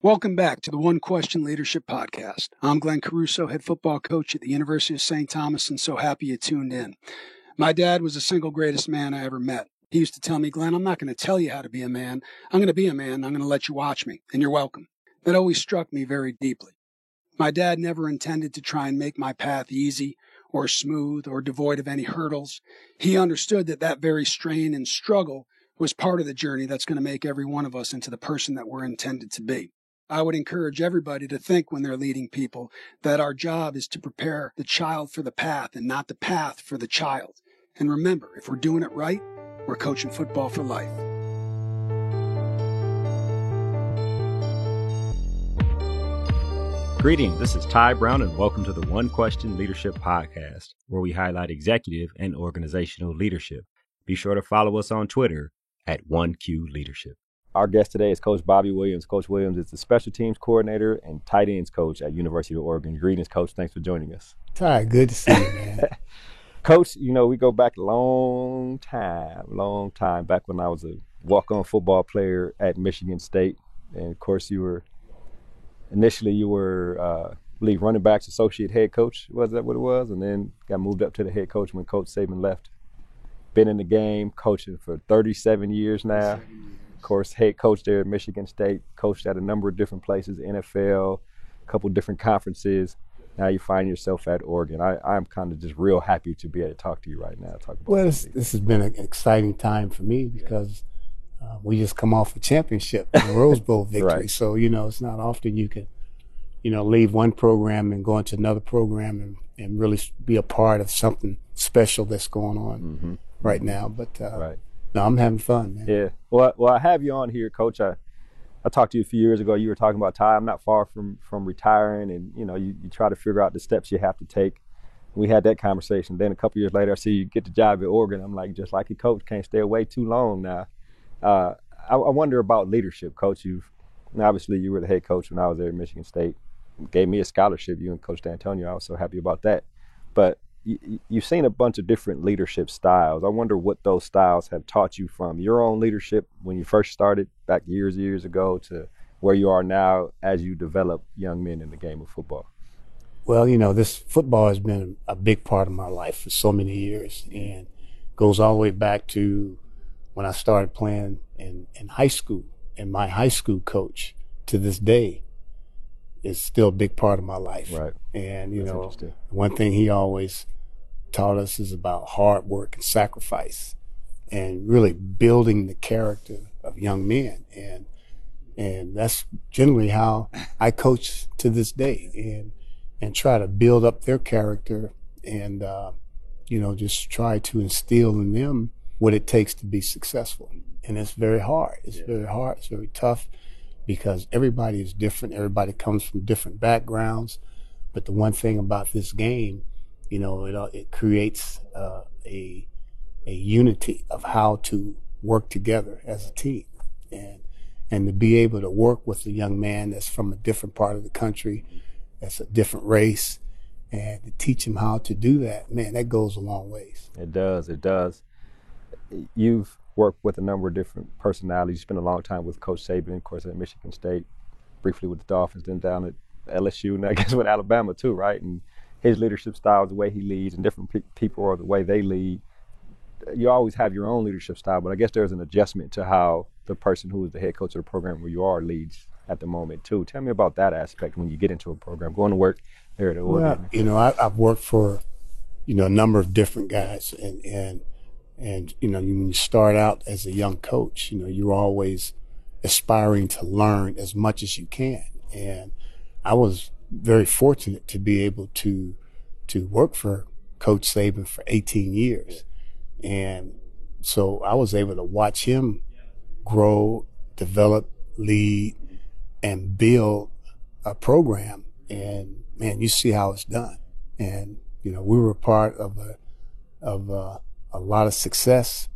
Welcome back to the One Question Leadership Podcast. I'm Glenn Caruso, head football coach at the University of St. Thomas, and so happy you tuned in. My dad was the single greatest man I ever met. He used to tell me, Glenn, I'm not going to tell you how to be a man. I'm going to be a man. I'm going to let you watch me, and you're welcome. That always struck me very deeply. My dad never intended to try and make my path easy or smooth or devoid of any hurdles. He understood that very strain and struggle was part of the journey that's going to make every one of us into the person that we're intended to be. I would encourage everybody to think when they're leading people that our job is to prepare the child for the path and not the path for the child. And remember, if we're doing it right, we're coaching football for life. Greetings, this is Ty Brown, and welcome to the One Question Leadership Podcast, where we highlight executive and organizational leadership. Be sure to follow us on Twitter at OneQ Leadership. Our guest today is Coach Bobby Williams. Coach Williams is the special teams coordinator and tight ends coach at University of Oregon. Greetings, Coach. Thanks for joining us. Ty, good to see you, man. Coach, you know, we go back a long time, back when I was a walk-on football player at Michigan State. And, of course, you were lead running backs associate head coach. Was that what it was? And then got moved up to the head coach when Coach Saban left. Been in the game, coaching for 37 years now. Of course, head coach there at Michigan State, coached at a number of different places, NFL, a couple different conferences. Now you find yourself at Oregon. I'm kind of just real happy to be able to talk to you right now. This has been an exciting time for me because we just come off a championship, a Rose Bowl victory. Right. So, it's not often you can, leave one program and go into another program and really be a part of something special that's going on right now. But right. No, I'm having fun, man. Yeah. Well, I have you on here, Coach. I talked to you a few years ago. You were talking about, Ty, I'm not far from retiring, and, you try to figure out the steps you have to take. We had that conversation. Then a couple years later, I see you get the job at Oregon. I'm like, just like your coach, can't stay away too long now. I wonder about leadership, Coach. Obviously, you were the head coach when I was there at Michigan State. Gave me a scholarship, you and Coach D'Antonio. I was so happy about that. But you've seen a bunch of different leadership styles. I wonder what those styles have taught you from your own leadership when you first started back years ago to where you are now as you develop young men in the game of football. Well, this football has been a big part of my life for so many years and goes all the way back to when I started playing in high school. And my high school coach to this day is still a big part of my life. Right. And, one thing he always taught us is about hard work and sacrifice and really building the character of young men. And that's generally how I coach to this day and try to build up their character and, just try to instill in them what it takes to be successful. And it's very hard. It's very hard. It's very tough because everybody is different. Everybody comes from different backgrounds. But the one thing about this game, it creates a unity of how to work together as a team, and to be able to work with a young man that's from a different part of the country, that's a different race, and to teach him how to do that, man, that goes a long ways. It does. You've worked with a number of different personalities. You spent a long time with Coach Saban, of course, at Michigan State, briefly with the Dolphins, then down at LSU, and I guess with Alabama too, right? And his leadership style, the way he leads, and different people or the way they lead. You always have your own leadership style, but I guess there's an adjustment to how the person who is the head coach of the program where you are leads at the moment too. Tell me about that aspect when you get into a program, going to work there at Oregon. Well, I've worked for, a number of different guys, and when you start out as a young coach, you're always aspiring to learn as much as you can. And I was very fortunate to be able to work for Coach Saban for 18 years. And so I was able to watch him grow, develop, lead, and build a program. And man, you see how it's done. And, we were part of a lot of success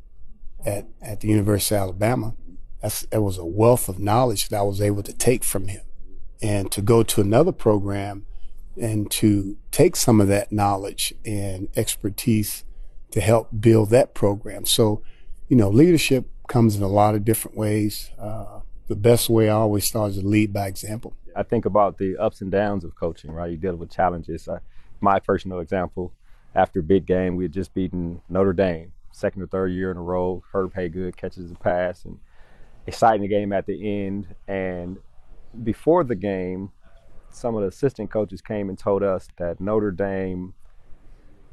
at the University of Alabama. That was a wealth of knowledge that I was able to take from him. And to go to another program and to take some of that knowledge and expertise to help build that program. So, leadership comes in a lot of different ways. the best way I always thought is to lead by example. I think about the ups and downs of coaching, right? You deal with challenges. My personal example, after a big game, we had just beaten Notre Dame, second or third year in a row. Herb Haygood catches a pass, and exciting game at the end. And before the game, some of the assistant coaches came and told us that Notre Dame,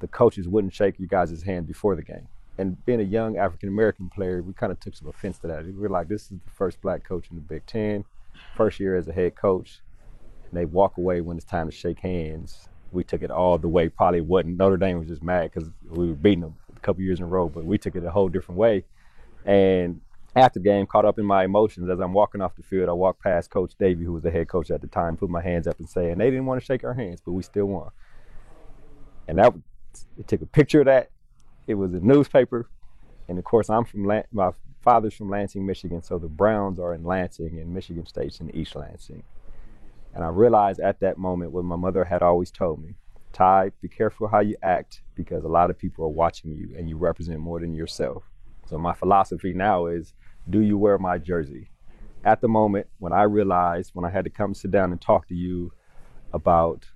the coaches wouldn't shake you guys' hand before the game. And being a young African-American player, we kind of took some offense to that. We were like, this is the first black coach in the Big Ten, first year as a head coach, and they walk away when it's time to shake hands. We took it all the way. Probably wasn't. Notre Dame was just mad because we were beating them a couple years in a row, but we took it a whole different way. And after the game, caught up in my emotions, as I'm walking off the field, I walked past Coach Davey, who was the head coach at the time, put my hands up and say, and they didn't want to shake our hands, but we still won. And it took a picture of that. It was a newspaper. And of course, my father's from Lansing, Michigan, so the Browns are in Lansing and Michigan State's in East Lansing. And I realized at that moment what my mother had always told me, Ty, be careful how you act because a lot of people are watching you and you represent more than yourself. So my philosophy now is, do you wear my jersey? At the moment, when I realized, when I had to come sit down and talk to you about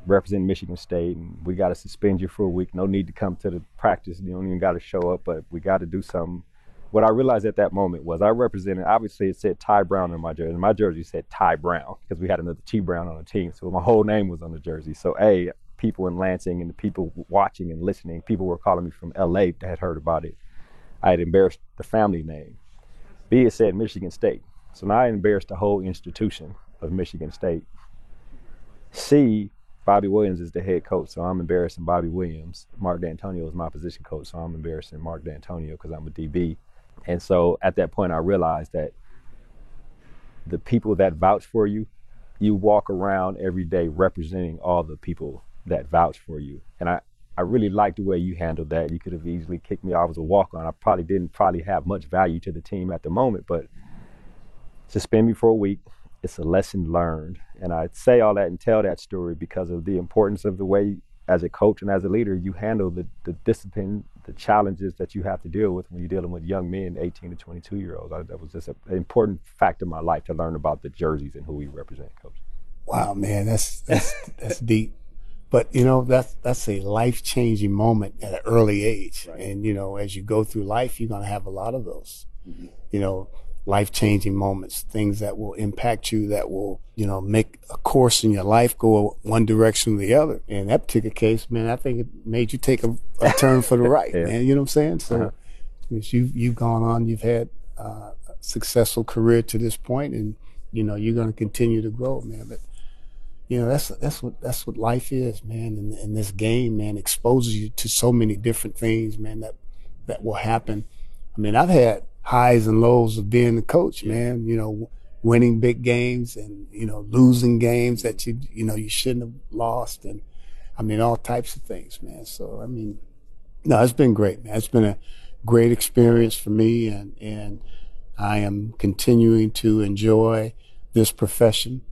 representing Michigan State, and we got to suspend you for a week, no need to come to the practice, you don't even got to show up, but we got to do something. What I realized at that moment was I represented, obviously it said Ty Brown in my jersey, and my jersey said Ty Brown because we had another T Brown on the team, so my whole name was on the jersey. So people in Lansing and the people watching and listening, people were calling me from LA that had heard about it. I had embarrassed the family name. B, it said Michigan State. So now I embarrassed the whole institution of Michigan State. C, Bobby Williams is the head coach, so I'm embarrassing Bobby Williams. Mark D'Antonio is my position coach, so I'm embarrassing Mark D'Antonio because I'm a DB. And so at that point, I realized that the people that vouch for you, you walk around every day representing all the people that vouch for you. And I really liked the way you handled that. You could have easily kicked me off as a walk-on. I probably didn't have much value to the team at the moment, but suspend me for a week. It's a lesson learned. And I say all that and tell that story because of the importance of the way, as a coach and as a leader, you handle the discipline, the challenges that you have to deal with when you're dealing with young men, 18 to 22-year-olds. That was just an important fact in my life to learn about the jerseys and who we represent, Coach. Wow, man, that's deep. But, you know, that's a life-changing moment at an early age. Right. And, you know, as you go through life, you're going to have a lot of those, you know, life-changing moments, things that will impact you, that will, you know, make a course in your life go one direction or the other. In that particular case, man, I think it made you take a turn for the right, yeah. Man. You know what I'm saying? So you've gone on, you've had a successful career to this point, and, you know, you're going to continue to grow, man. But, you know, that's what life is, man. And this game, man, exposes you to so many different things, man, that will happen. I mean, I've had highs and lows of being the coach, man, you know, winning big games and, you know, losing games that you shouldn't have lost. And I mean, all types of things, man. So, I mean, no, it's been great, man. It's been a great experience for me. And I am continuing to enjoy this profession.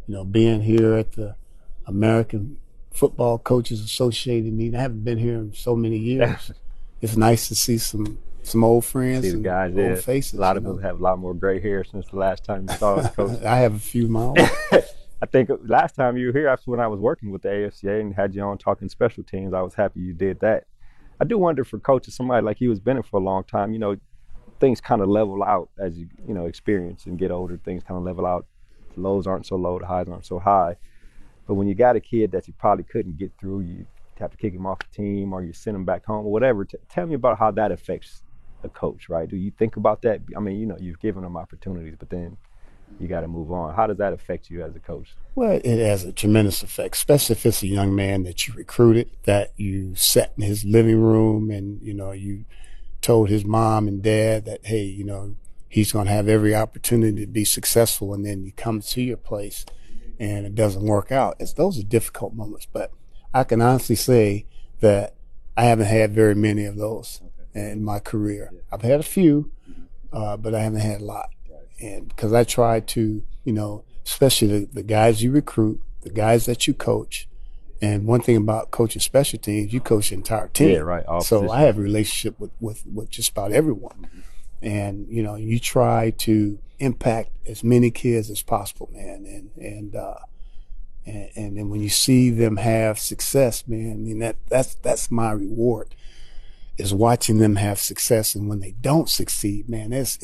You know, being here at the American Football Coaches Associated meeting, I haven't been here in so many years. It's nice to see some old friends and guys, old faces. A lot of them have a lot more gray hair since the last time you saw us, Coach. I have a few of my own. I think last time you were here, after when I was working with the AFCA and had you on talking special teams, I was happy you did that. I do wonder for coaches, somebody like you who's been in for a long time, you know, things kind of level out as you experience and get older. Things kind of level out. The lows aren't so low, the highs aren't so high. But when you got a kid that you probably couldn't get through, you have to kick him off the team or you send him back home or whatever. Tell me about how that affects a coach, right? Do you think about that? I mean, you know, you've given them opportunities, but then you got to move on. How does that affect you as a coach? Well, it has a tremendous effect, especially if it's a young man that you recruited, that you sat in his living room and, you know, you told his mom and dad that, hey, you know, he's going to have every opportunity to be successful, and then you come to your place and it doesn't work out. Those are difficult moments, but I can honestly say that I haven't had very many of those in my career. I've had a few, but I haven't had a lot. And because I try to, you know, especially the guys you recruit, the guys that you coach. And one thing about coaching special teams, you coach the entire team. Yeah, right. So I have a relationship with just about everyone. And, you know, you try to impact as many kids as possible, man. And then when you see them have success, man, I mean, that's my reward, is watching them have success. And when they don't succeed, man, it's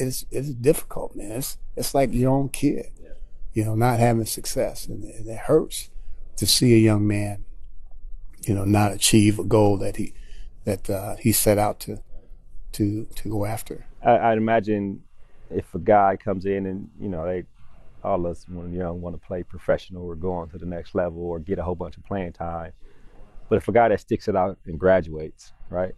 difficult, man. It's like your own kid, you know, not having success. And it hurts to see a young man, you know, not achieve a goal that he set out to go after. I'd imagine if a guy comes in and, you know, all of us when young want to play professional or go on to the next level or get a whole bunch of playing time. But if a guy that sticks it out and graduates, right,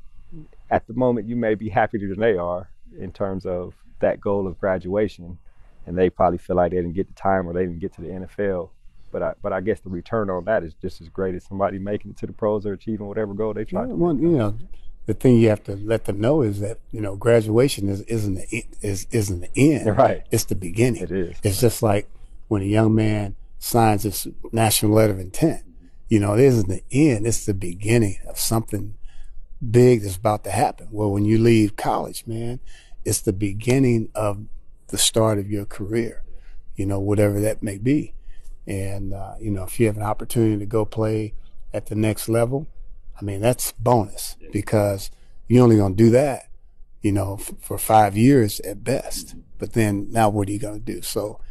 at the moment you may be happier than they are in terms of that goal of graduation, and they probably feel like they didn't get the time or they didn't get to the NFL. But I guess the return on that is just as great as somebody making it to the pros or achieving whatever goal they tried to make. Well, you know, the thing you have to let them know is that, you know, graduation isn't the end. Right. It's the beginning. It is. It's just like when a young man signs his national letter of intent. You know, it isn't the end. It's the beginning of something big that's about to happen. Well, when you leave college, man, it's the beginning of the start of your career, you know, whatever that may be. And, you know, if you have an opportunity to go play at the next level, I mean, that's bonus, because you're only going to do that, you know, for 5 years at best. But then now what are you going to do? So,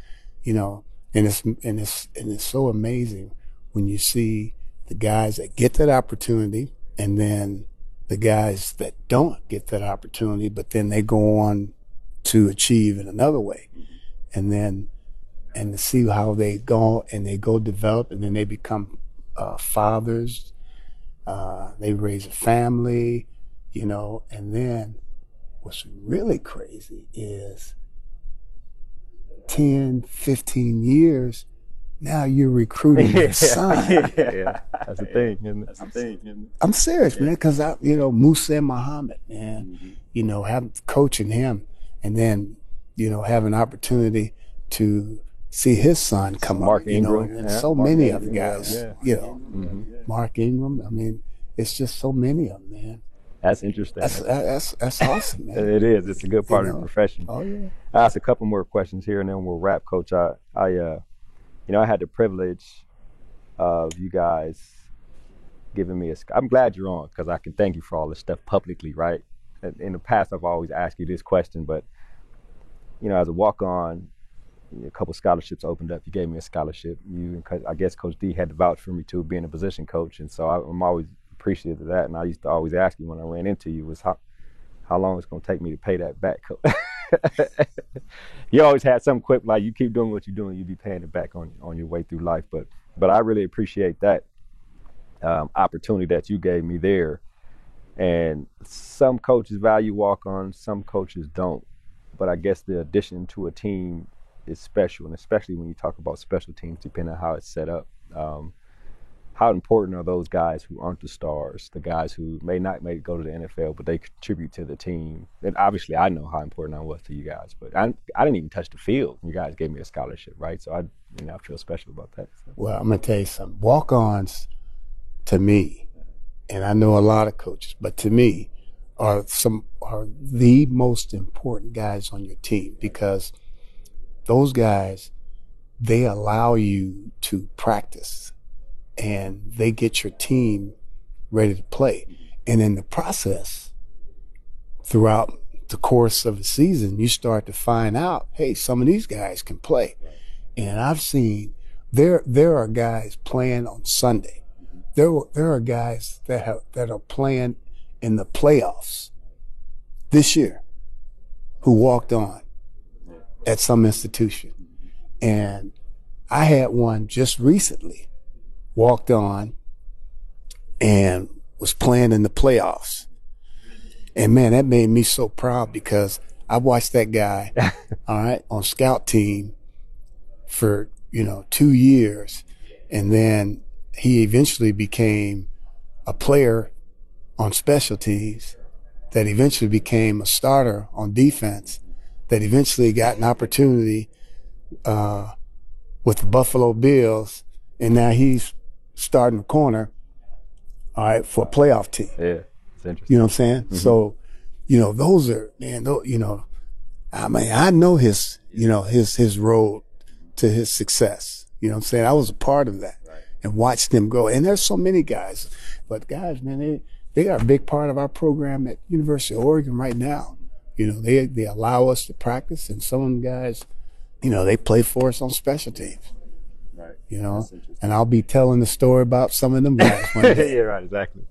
you know, and it's so amazing when you see the guys that get that opportunity and then the guys that don't get that opportunity, but then they go on to achieve in another way. And to see how they go develop, and then they become fathers. They raise a family, you know, and then what's really crazy is 10, 15 years, now you're recruiting your son. Yeah, that's the thing, isn't it? I'm serious, man, because Musa Muhammad, man, you know, coaching him, and then, you know, have an opportunity to see his son come Mark up, you know, Ingram, and so many of the Ingram, guys, yeah. you know, Mark Ingram. I mean, it's just so many of them, man. That's interesting. That's awesome, man. It is. It's a good part of the profession. Oh yeah. I'll ask a couple more questions here, and then we'll wrap, Coach. I had the privilege of you guys giving me I'm glad you're on, because I can thank you for all this stuff publicly, right? In the past, I've always asked you this question, but, you know, as a walk-on, a couple scholarships opened up. You gave me a scholarship. I guess Coach D had to vouch for me too, being a position coach, and so I'm always appreciative of that. And I used to always ask you when I ran into you was how long it's going to take me to pay that back, Coach. You always had some quip like, you keep doing what you're doing, you'll be paying it back on your way through life. But I really appreciate that opportunity that you gave me there. And some coaches value walk-ons, some coaches don't. But I guess the addition to a team is special, and especially when you talk about special teams, depending on how it's set up. How important are those guys who aren't the stars, the guys who may not go to the NFL, but they contribute to the team? And obviously, I know how important I was to you guys, but I didn't even touch the field. You guys gave me a scholarship, right? So I feel special about that. So. Well, I'm gonna tell you something. Walk-ons, to me, and I know a lot of coaches, but to me, are the most important guys on your team, because those guys, they allow you to practice and they get your team ready to play. And in the process, throughout the course of the season, you start to find out, hey, some of these guys can play. And I've seen there are guys playing on Sunday. There are guys that are playing in the playoffs this year who walked on at some institution. And I had one just recently walked on and was playing in the playoffs. And man, that made me so proud, because I watched that guy, all right, on scout team for, 2 years. And then he eventually became a player on special teams, that eventually became a starter on defense, that eventually got an opportunity with the Buffalo Bills, and now he's starting the corner, all right, for a playoff team. Yeah, it's interesting. You know what I'm saying? Mm-hmm. So, those are, man, I mean, I know his, his road to his success. You know what I'm saying? I was a part of that and watched him grow. And there's so many guys, but guys, man, they got a big part of our program at University of Oregon right now. They allow us to practice, and some of them guys, they play for us on special teams. Right. And I'll be telling the story about some of them guys one day. Yeah, right, exactly.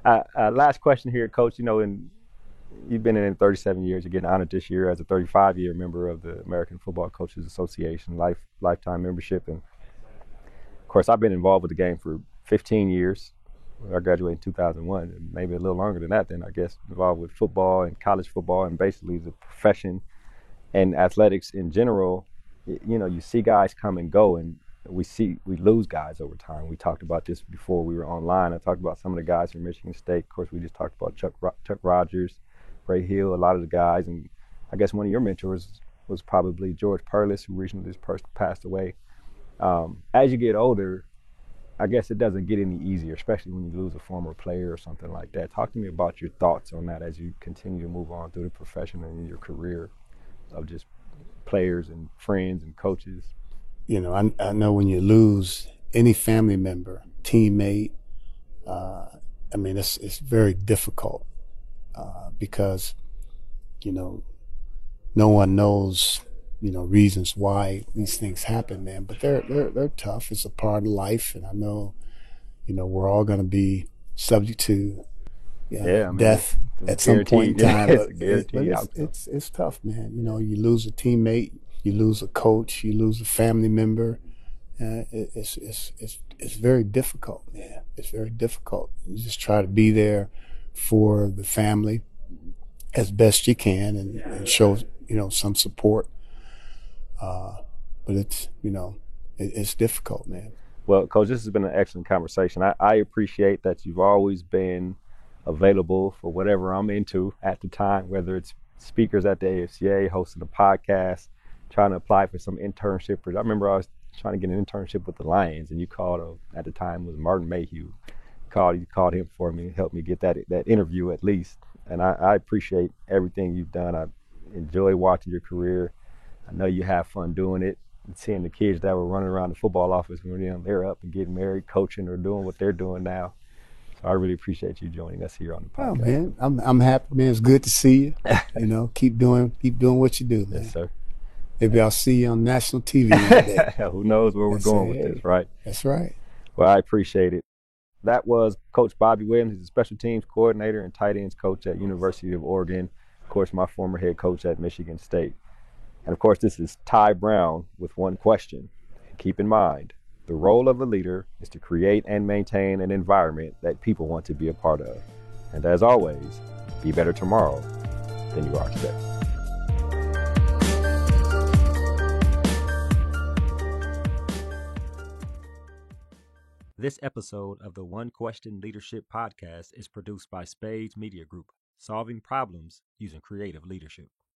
Last question here, Coach. You've been in it 37 years. You're getting honored this year as a 35-year member of the American Football Coaches Association, lifetime membership. And, of course, I've been involved with the game for 15 years. I graduated in 2001, and maybe a little longer than that then, I guess, involved with football and college football and basically the profession and athletics in general. You see guys come and go, and we lose guys over time. We talked about this before we were online. I talked about some of the guys from Michigan State. Of course, we just talked about Chuck Rogers, Ray Hill, a lot of the guys. And I guess one of your mentors was probably George Perlis, who recently just passed away. As you get older, I guess it doesn't get any easier, especially when you lose a former player or something like that. Talk to me about your thoughts on that as you continue to move on through the profession and your career of just players and friends and coaches. I know when you lose any family member, teammate, it's very difficult because, no one knows, reasons why these things happen, man. But they're tough. It's a part of life, and I know, we're all going to be subject to death at some point in time. It's tough, man. You lose a teammate, you lose a coach, you lose a family member. It's very difficult, man. It's very difficult. You just try to be there for the family as best you can and show, some support. But it's difficult, man. Well, Coach, this has been an excellent conversation. I appreciate that you've always been available for whatever I'm into at the time, whether it's speakers at the AFCA, hosting a podcast, trying to apply for some internship. I remember I was trying to get an internship with the Lions, and you called, at the time, was Martin Mayhew. You called him for me, helped me get that interview at least. And I appreciate everything you've done. I enjoy watching your career. I know you have fun doing it and seeing the kids that were running around the football office when they're up and getting married, coaching, or doing what they're doing now. So I really appreciate you joining us here on the podcast. Oh, man, I'm happy, man. It's good to see you. Keep doing what you do, man. Yes, sir. Maybe I'll see you on national TV one day. Who knows where we're going with this, right? That's right. Well, I appreciate it. That was Coach Bobby Williams. He's a special teams coordinator and tight ends coach at University of Oregon. Of course, my former head coach at Michigan State. And of course, this is Ty Brown with one question. Keep in mind, the role of a leader is to create and maintain an environment that people want to be a part of. And as always, be better tomorrow than you are today. This episode of the One Question Leadership Podcast is produced by Spades Media Group, solving problems using creative leadership.